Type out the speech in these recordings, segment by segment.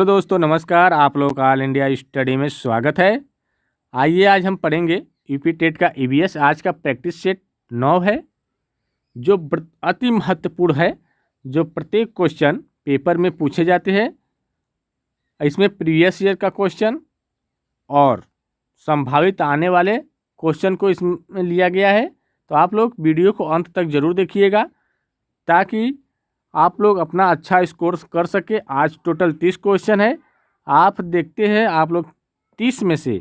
Hello दोस्तों, नमस्कार। आप लोग का ऑल इंडिया स्टडी में स्वागत है। आइए आज हम पढ़ेंगे यूपी टेट का ईवीएस। आज का प्रैक्टिस सेट 9 है जो अति महत्वपूर्ण है, जो प्रत्येक क्वेश्चन पेपर में पूछे जाते हैं। इसमें प्रीवियस ईयर का क्वेश्चन और संभावित आने वाले क्वेश्चन को इसमें लिया गया है। तो आप लोग वीडियो को अंत तक ज़रूर देखिएगा ताकि आप लोग अपना अच्छा स्कोर कर सके। आज टोटल 30 क्वेश्चन है। आप देखते हैं आप लोग 30 में से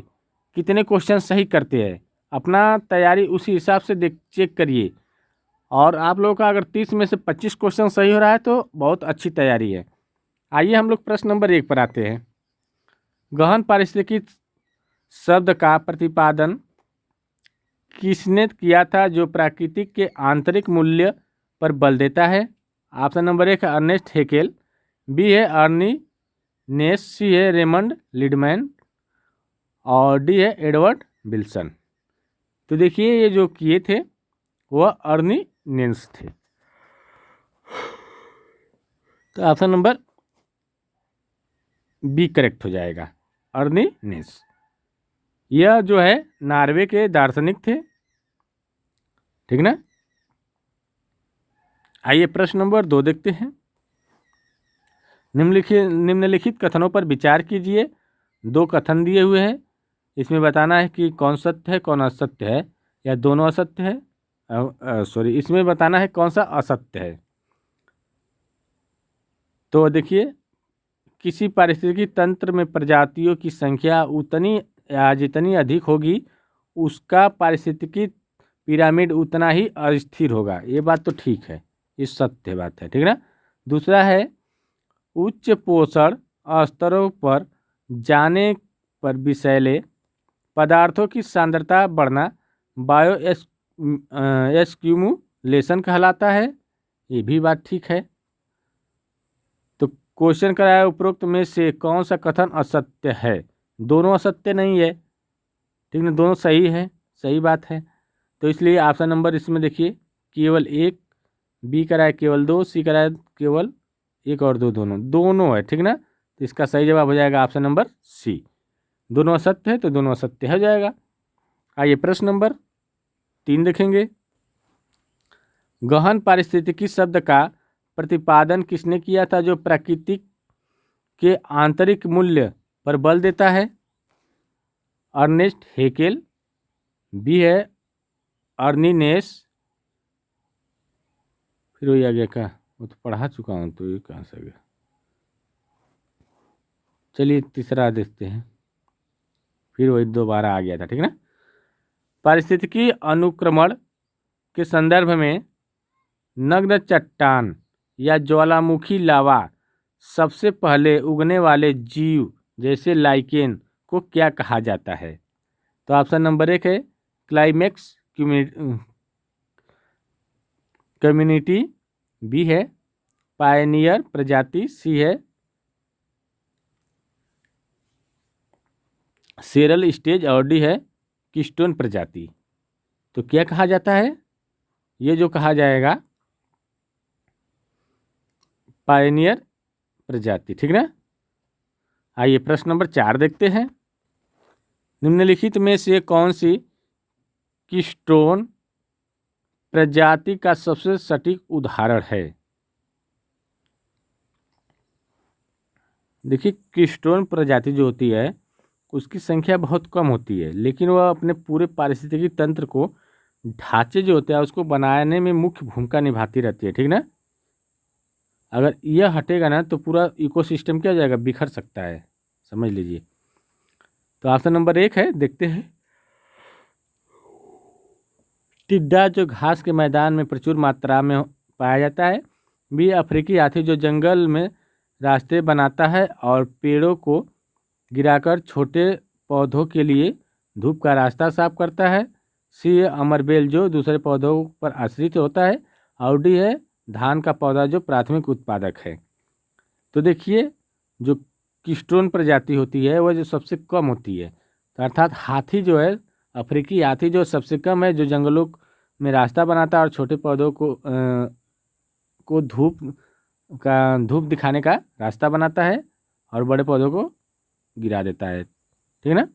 कितने क्वेश्चन सही करते हैं। अपना तैयारी उसी हिसाब से चेक करिए। और आप लोगों का अगर 30 में से 25 क्वेश्चन सही हो रहा है तो बहुत अच्छी तैयारी है। आइए हम लोग प्रश्न नंबर 1 पर आते हैं। गहन पारिस्थितिकी शब्द का प्रतिपादन किसने किया था जो प्राकृतिक के आंतरिक मूल्य पर बल देता है? ऑप्शन नंबर 1 है अर्नेस्ट हेकेल, बी है अर्नी नेस, सी है रेमंड लिडमैन और डी है एडवर्ड विल्सन। तो देखिए ये जो किए थे वह अर्नी नेस थे। तो ऑप्शन नंबर बी करेक्ट हो जाएगा, अर्नी नेस। यह जो है नॉर्वे के दार्शनिक थे, ठीक ना। आइए प्रश्न नंबर 2 देखते हैं। निम्नलिखित कथनों पर विचार कीजिए। 2 कथन दिए हुए हैं, इसमें बताना है कि कौन सत्य है कौन असत्य है या दोनों असत्य है। इसमें बताना है कौन सा असत्य है। तो देखिए, किसी पारिस्थितिकी तंत्र में प्रजातियों की संख्या उतनी या जितनी अधिक होगी उसका पारिस्थितिकी पिरामिड उतना ही अस्थिर होगा। ये बात तो ठीक है, ये सत्य बात है, ठीक ना। दूसरा है उच्च पोषण स्तरों पर जाने पर विषैले पदार्थों की सांद्रता बढ़ना बायो एक्यूमुलेशन कहलाता है। ये भी बात ठीक है। तो क्वेश्चन कराया उपरोक्त में से कौन सा कथन असत्य है? दोनों असत्य नहीं है, ठीक ना, दोनों सही है, सही बात है। तो इसलिए ऑप्शन नंबर इसमें देखिए केवल 1, बी कराया केवल 2, सी कराया केवल 1 और 2, दोनों है, ठीक ना। तो इसका सही जवाब हो जाएगा ऑप्शन नंबर सी। दोनों असत्य है तो दोनों असत्य हो जाएगा। आइए प्रश्न नंबर 3 देखेंगे। गहन पारिस्थितिकी शब्द का प्रतिपादन किसने किया था जो प्राकृतिक के आंतरिक मूल्य पर बल देता है? अर्नेस्ट हेकेल, बी है अर्नी नेस, फिर वही आ गया क्या? वो तो पढ़ा चुका हूँ, तो ये कहाँ से आ गया? चलिए तीसरा देखते हैं, फिर वही दोबारा आ गया था, ठीक ना। पारिस्थितिकी अनुक्रमण के संदर्भ में नग्न चट्टान या ज्वालामुखी लावा सबसे पहले उगने वाले जीव जैसे लाइकेन को क्या कहा जाता है? तो ऑप्शन नंबर 1 है क्लाइमेक्स कम्युनिटी, बी है पायनियर प्रजाति, सी है सेरल स्टेज और डी है कीस्टोन प्रजाति। तो क्या कहा जाता है? ये जो कहा जाएगा पायनियर प्रजाति, ठीक ना। आइए प्रश्न नंबर 4 देखते हैं। निम्नलिखित में से कौन सी कीस्टोन प्रजाति का सबसे सटीक उदाहरण है? देखिए, कीस्टोन प्रजाति जो होती है उसकी संख्या बहुत कम होती है, लेकिन वह अपने पूरे पारिस्थितिकी तंत्र को ढांचे जो होते हैं उसको बनाने में मुख्य भूमिका निभाती रहती है, ठीक ना। अगर यह हटेगा ना तो पूरा इकोसिस्टम क्या हो जाएगा, बिखर सकता है, समझ लीजिए। तो ऑप्शन नंबर 1 है, देखते हैं। टिड्डा जो घास के मैदान में प्रचुर मात्रा में पाया जाता है, बी अफ्रीकी हाथी जो जंगल में रास्ते बनाता है और पेड़ों को गिराकर छोटे पौधों के लिए धूप का रास्ता साफ करता है, सी है अमरबेल जो दूसरे पौधों पर आश्रित होता है और डी है धान का पौधा जो प्राथमिक उत्पादक है। तो देखिए, जो कीस्टोन प्रजाति होती है वह जो सबसे कम होती है, तो अर्थात हाथी जो है, अफ्रीकी हाथी जो सबसे कम है, जो जंगलों में रास्ता बनाता है और छोटे पौधों को धूप दिखाने का रास्ता बनाता है, और बड़े पौधों को गिरा देता है, ठीक है ना।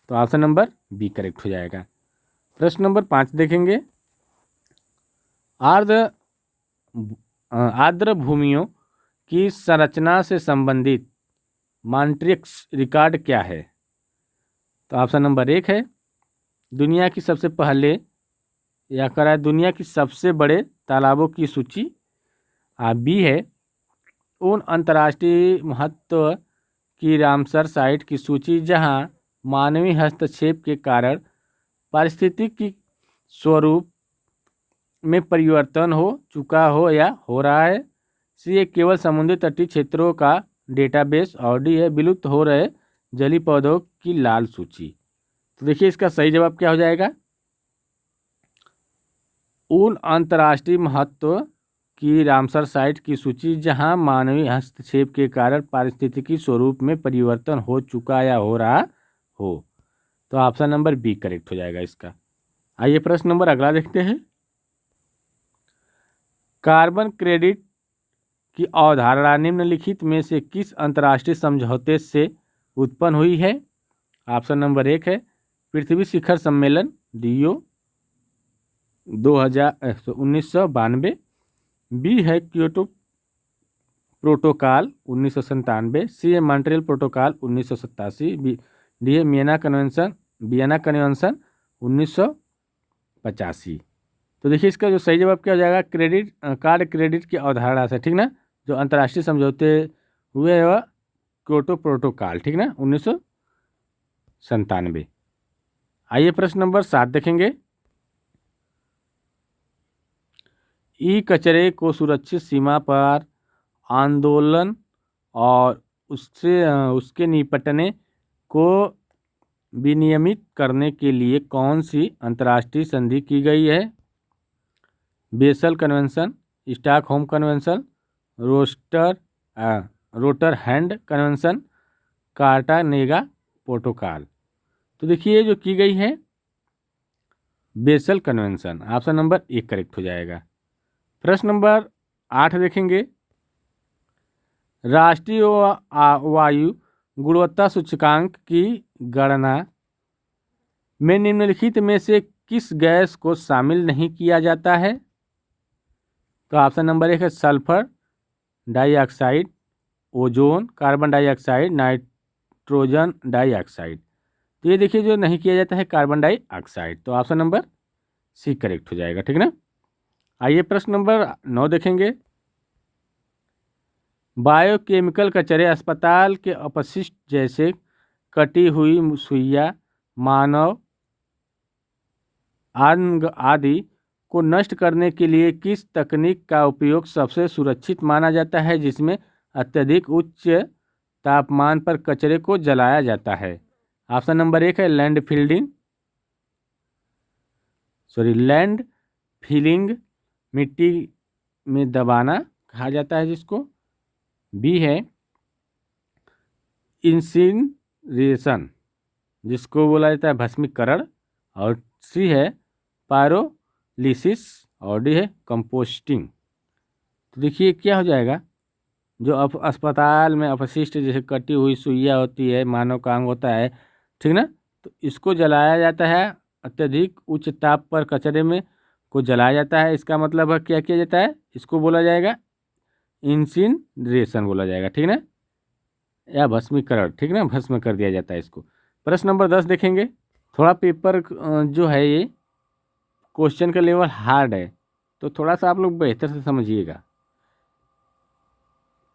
तो ऑप्शन नंबर बी करेक्ट हो जाएगा। प्रश्न नंबर 5 देखेंगे। आर्द्र आर्द्र भूमियों की संरचना से संबंधित मॉन्ट्रिक्स रिकॉर्ड क्या है? तो ऑप्शन नंबर 1 है दुनिया की सबसे पहले या करा दुनिया की सबसे बड़े तालाबों की सूची। बी है उन अंतर्राष्ट्रीय महत्व की रामसर साइट की सूची जहां मानवीय हस्तक्षेप के कारण पारिस्थितिकी स्वरूप में परिवर्तन हो चुका हो या हो रहा है। सी है केवल समुद्री तटीय क्षेत्रों का डेटाबेस। और डी है विलुप्त हो रहे जलीय पौधों की लाल सूची। तो देखिए इसका सही जवाब क्या हो जाएगा। उन अंतर्राष्ट्रीय महत्व की रामसर साइट की सूची जहां मानवीय हस्तक्षेप के कारण पारिस्थितिकी स्वरूप में परिवर्तन हो चुका या हो रहा हो। तो ऑप्शन नंबर बी करेक्ट हो जाएगा इसका। आइए प्रश्न नंबर अगला देखते हैं। कार्बन क्रेडिट की अवधारणा निम्नलिखित में से किस अंतर्राष्ट्रीय समझौते से उत्पन्न हुई है? ऑप्शन नंबर 1 है पृथ्वी शिखर सम्मेलन रियो 1992। बी है क्योटो प्रोटोकॉल 1997। सी है मॉन्ट्रियल प्रोटोकॉल 1987। डी है वियना कन्वेंशन 1985। तो देखिए इसका जो सही जवाब क्या हो जाएगा कार्ड क्रेडिट की अवधारणा से, ठीक ना। जो अंतर्राष्ट्रीय समझौते हुए हैं वह क्योटो प्रोटोकॉल, ठीक ना, 1997। आइए प्रश्न नंबर 7 देखेंगे। ई कचरे को सुरक्षित सीमा पर आंदोलन और उसके निपटने को विनियमित करने के लिए कौन सी अंतर्राष्ट्रीय संधि की गई है? Basel convention, Stockholm convention, Rotterdam convention, Cartagena protocol. तो देखिए ये जो की गई है Basel convention, option number 1 correct हो जाएगा। प्रश्न नंबर 8 देखेंगे। राष्ट्रीय वायु गुणवत्ता सूचकांक की गणना में निम्नलिखित में से किस गैस को शामिल नहीं किया जाता है? तो ऑप्शन नंबर 1 है sulphur dioxide, ozone, carbon dioxide, nitrogen dioxide. तो ये देखिए जो नहीं किया जाता है कार्बन डाइऑक्साइड। तो ऑप्शन नंबर सी करेक्ट हो जाएगा, ठीक ना। आइए प्रश्न नंबर 9 देखेंगे। बायोकेमिकल कचरे अस्पताल के अपशिष्ट जैसे कटी हुई सुइयां, मानव अंग आदि को नष्ट करने के लिए किस तकनीक का उपयोग सबसे सुरक्षित माना जाता है जिसमें अत्यधिक उच्च तापमान पर कचरे को जलाया जाता है? ऑप्शन नंबर 1 है लैंड फिलिंग, मिट्टी में दबाना कहा जाता है जिसको। बी है इंसिनरेशन जिसको बोला जाता है भस्मीकरण। और सी है पायरोलिसिस। और डी है कंपोस्टिंग। तो देखिए क्या हो जाएगा, जो अस्पताल में अपशिष्ट जैसे कटी हुई सुइयां होती है, मानव का अंग होता है, ठीक ना, तो इसको जलाया जाता है अत्यधिक उच्च ताप पर कचरे में को जलाया जाता है। इसका मतलब है क्या किया जाता है, इसको बोला जाएगा इंसिनरेशन बोला जाएगा, ठीक ना, या भस्मीकरण, ठीक ना, भस्म कर दिया जाता है इसको। प्रश्न नंबर 10 देखेंगे। थोड़ा पेपर जो है ये क्वेश्चन का लेवल हार्ड है, तो थोड़ा सा आप लोग बेहतर से समझिएगा।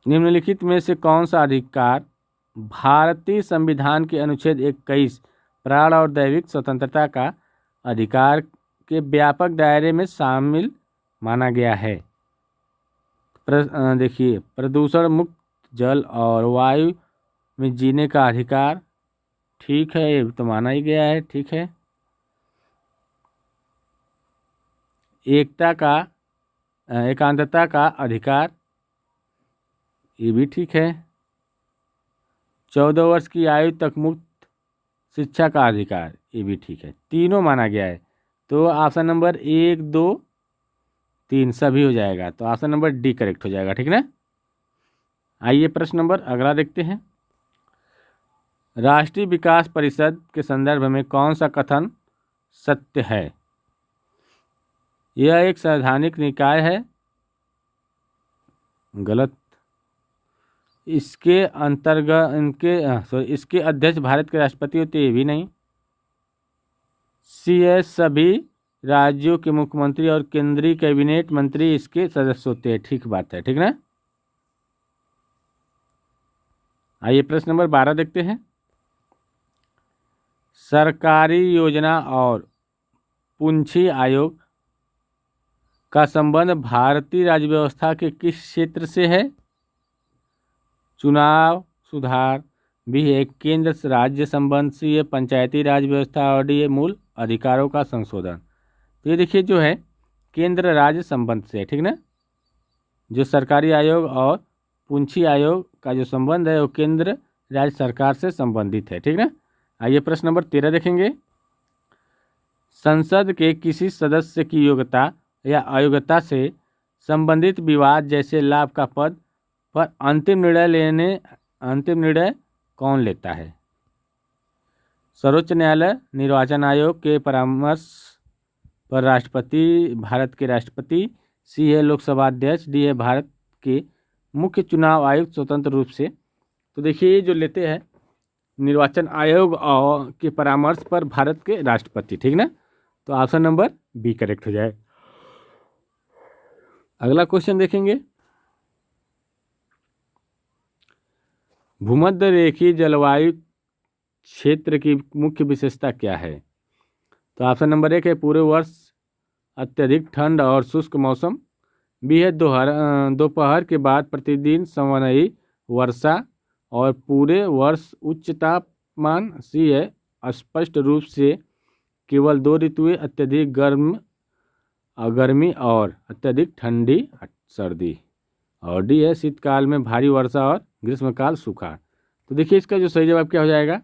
निम्नलिखित में से कौन सा अधिकार भारतीय संविधान के अनुच्छेद 21 प्राण और दैविक स्वतंत्रता का अधिकार के व्यापक दायरे में शामिल माना गया है? देखिए प्रदूषण मुक्त जल और वायु में जीने का अधिकार, ठीक है, ये तो माना ही गया है, ठीक है। एकांतता का अधिकार, ये भी ठीक है। 14 वर्ष की आयु तक मुक्त शिक्षा का अधिकार, ये भी ठीक है। तीनों माना गया है, तो ऑप्शन नंबर 1, 2, 3 सभी हो जाएगा। तो ऑप्शन नंबर डी करेक्ट हो जाएगा, ठीक ना। आइए प्रश्न नंबर अगला देखते हैं। राष्ट्रीय विकास परिषद के संदर्भ में कौन सा कथन सत्य है? यह एक संवैधानिक निकाय है। गलत। इसके इसके अध्यक्ष भारत के राष्ट्रपति होते, ये भी नहीं। सी है सभी राज्यों के मुख्यमंत्री और केंद्रीय कैबिनेट मंत्री इसके सदस्य होते हैं। ठीक बात है, ठीक ना। आइए प्रश्न नंबर 12 देखते हैं। सरकारी योजना और पूंजी आयोग का संबंध भारतीय राज्य व्यवस्था के किस क्षेत्र से है? चुनाव सुधार, बी है केंद्र राज्य संबंध, सी है पंचायती राज व्यवस्था और डी है मूल अधिकारों का संशोधन। तो ये देखिए जो है केंद्र राज्य संबंध से है, ठीक ना। जो सरकारी आयोग और पूंजी आयोग का जो संबंध है वो केंद्र राज्य सरकार से संबंधित है, ठीक ना। आइए प्रश्न नंबर 13 देखेंगे। संसद के किसी सदस्य की योग्यता या अयोग्यता से संबंधित विवाद जैसे लाभ का पद पर अंतिम निर्णय कौन लेता है? सर्वोच्च न्यायालय, निर्वाचन आयोग के परामर्श पर राष्ट्रपति, भारत के राष्ट्रपति, सी है लोकसभा अध्यक्ष, डी है भारत के मुख्य चुनाव आयुक्त स्वतंत्र रूप से। तो देखिए ये जो लेते हैं निर्वाचन आयोग और के परामर्श पर भारत के राष्ट्रपति, ठीक ना। तो ऑप्शन नंबर बी करेक्ट हो जाए। अगला क्वेश्चन देखेंगे। भूमध्य रेखीय जलवायु क्षेत्र की मुख्य विशेषता क्या है? तो ऑप्शन नंबर 1 है पूरे वर्ष अत्यधिक ठंड और शुष्क मौसम, बी है दोपहर के बाद प्रतिदिन संवहनीय वर्षा और पूरे वर्ष उच्च तापमान, सी है स्पष्ट रूप से केवल 2 ऋतुएं अत्यधिक गर्मी और अत्यधिक ठंडी सर्दी, और डी है शीतकाल में भारी वर्षा और ग्रीष्मकाल सूखा। तो देखिए इसका जो सही जवाब क्या हो जाएगा?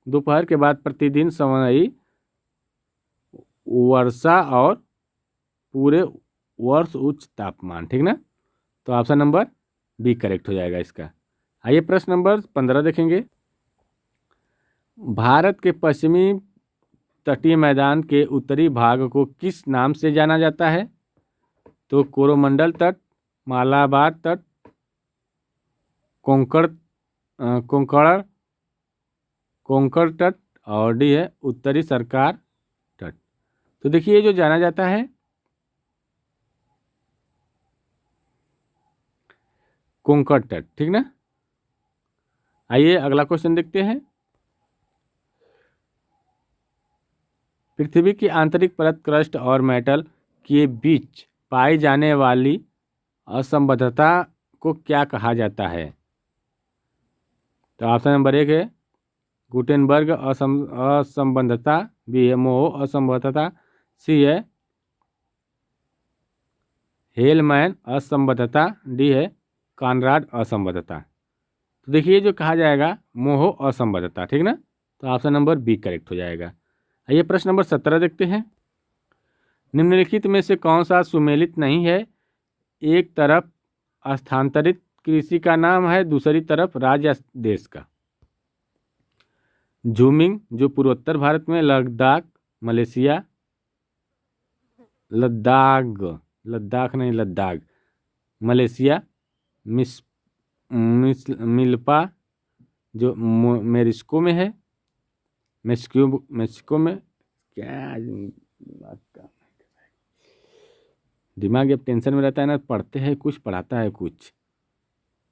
दोपहर के बाद प्रतिदिन संवहनीय वर्षा और पूरे वर्ष उच्च तापमान, ठीक ना। तो ऑप्शन नंबर बी करेक्ट हो जाएगा इसका। आइए प्रश्न नंबर 15 देखेंगे। भारत के पश्चिमी तटीय मैदान के उत्तरी भाग को किस नाम से जाना जाता है? तो कोरोमंडल तट, मालाबार तट, कोंकण तट और डी है उत्तरी सरकार तट। तो देखिए ये जो जाना जाता है कोंकण तट, ठीक ना। आइए अगला क्वेश्चन देखते हैं। पृथ्वी की आंतरिक परत क्रस्ट और मेटल के बीच पाई जाने वाली असंबद्धता को क्या कहा जाता है? तो ऑप्शन नंबर 1 है गुटेनबर्ग असंबद्धता, बी है मोह असंबद्धता, सी है हेलमैन असंबद्धता, डी है कॉनराड असंबद्धता। तो देखिए जो कहा जाएगा मोह असंबद्धता, ठीक ना। तो ऑप्शन नंबर बी करेक्ट हो जाएगा। आइए प्रश्न नंबर 17 देखते हैं। निम्नलिखित में से कौन सा सुमेलित नहीं है? एक तरफ स्थानांतरित कृषि का नाम है, दूसरी तरफ राज्य देश का। झूमिंग जो पूर्वोत्तर भारत में, Ladakh Malaysia, Ladakh Malaysia, milpa जो मेक्सिको में है, मेक्सिको में। क्या दिमाग जब टेंशन में रहता है ना, पढ़ते हैं कुछ पढ़ाता है कुछ।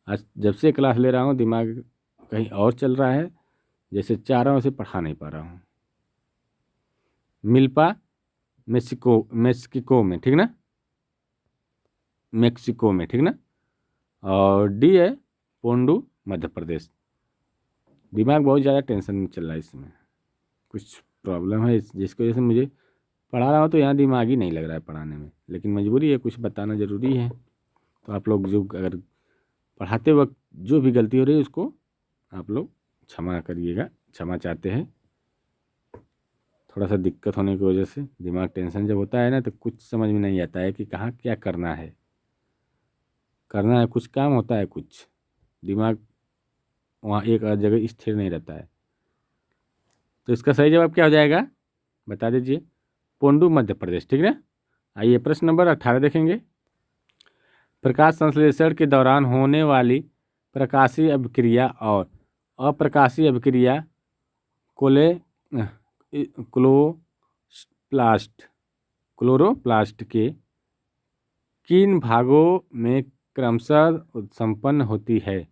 आज जब से क्लास ले रहा हूँ दिमाग कहीं और चल रहा है, जैसे चाह रहा हूँ उसे पढ़ा नहीं पा रहा हूँ। मिल्पा मेक्सिको में, ठीक ना, मेक्सिको में, ठीक ना। और डी है पोंडू मध्य प्रदेश। दिमाग बहुत ज़्यादा टेंशन में चल रहा है, इसमें कुछ प्रॉब्लम है जिसकी वजह से मुझे पढ़ा रहा हूँ तो यहाँ दिमाग ही नहीं लग रहा है पढ़ाने में, लेकिन मजबूरी है, कुछ बताना ज़रूरी है। तो आप लोग जो अगर पढ़ाते वक्त जो भी गलती हो रही है उसको आप लोग क्षमा करिएगा, क्षमा चाहते हैं। थोड़ा सा दिक्कत होने की वजह से दिमाग टेंशन जब होता है ना तो कुछ समझ में नहीं आता है कि कहाँ क्या करना है कुछ काम होता है, कुछ दिमाग वहाँ एक जगह स्थिर नहीं रहता है। तो इसका सही जवाब क्या हो जाएगा, बता दीजिए। पोंडू मध्य प्रदेश, ठीक ना। आइए प्रश्न नंबर 18 देखेंगे। प्रकाश संश्लेषण के दौरान होने वाली प्रकाशीय अभिक्रिया और अप्रकाशीय अभिक्रिया कोले क्लोरोप्लास्ट क्लोरोप्लास्ट के किन भागों में क्रमशः संपन्न होती है।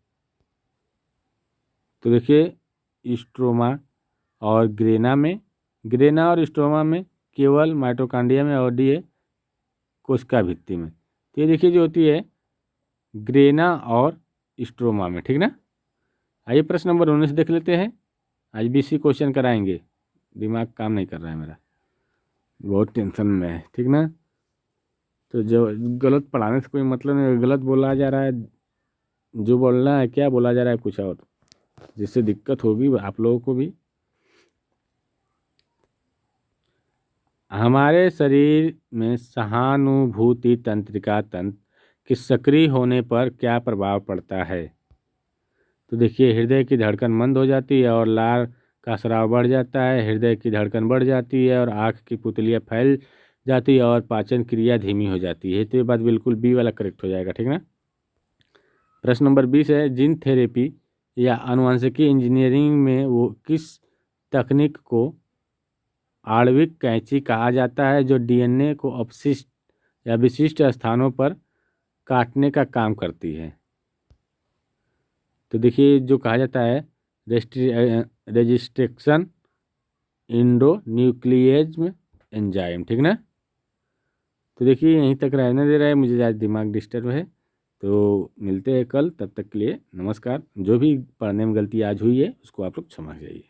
तो देखिए स्ट्रोमा और ग्रेना और स्ट्रोमा में, केवल माइटोकॉन्ड्रिया में और डी कोशिका भित्ति में। तो ये देखिए जो होती है ग्रेना और स्ट्रोमा में, ठीक ना। आइए प्रश्न नंबर 19 देख लेते हैं। आज बीसी क्वेश्चन कराएंगे, दिमाग काम नहीं कर रहा है मेरा, बहुत टेंशन में है, ठीक ना। तो जो गलत पढ़ाने से कोई मतलब नहीं, गलत बोला जा रहा है, जो बोलना है क्या बोला जा रहा है कुछ और, जिससे दिक्कत होगी आप लोगों को भी। हमारे शरीर में सहानुभूति तंत्रिका तंत्र के सक्रिय होने पर क्या प्रभाव पड़ता है। तो देखिए हृदय की धड़कन मंद हो जाती है और लार का स्राव बढ़ जाता है, हृदय की धड़कन बढ़ जाती है और आँख की पुतलियाँ फैल जाती है और पाचन क्रिया धीमी हो जाती है। तो ये बात बिल्कुल बी वाला करेक्ट हो जाएगा, ठीक ना। प्रश्न नंबर 20 है, जीन थेरेपी या आनुवंशिकी इंजीनियरिंग में वो किस तकनीक को आणविक कैंची कहा जाता है जो डीएनए को अपशिष्ट या विशिष्ट स्थानों पर काटने का काम करती है। तो देखिए जो कहा जाता है रेजिस्ट्रेक्शन इंडोन्यूक्लियेज एंजाइम, ठीक ना। तो देखिए यहीं तक रहने दे रहा है, मुझे आज दिमाग डिस्टर्ब है। तो मिलते हैं कल, तब तक के लिए नमस्कार। जो भी पढ़ने में गलती आज हुई है उसको आप लोग क्षमा करिए।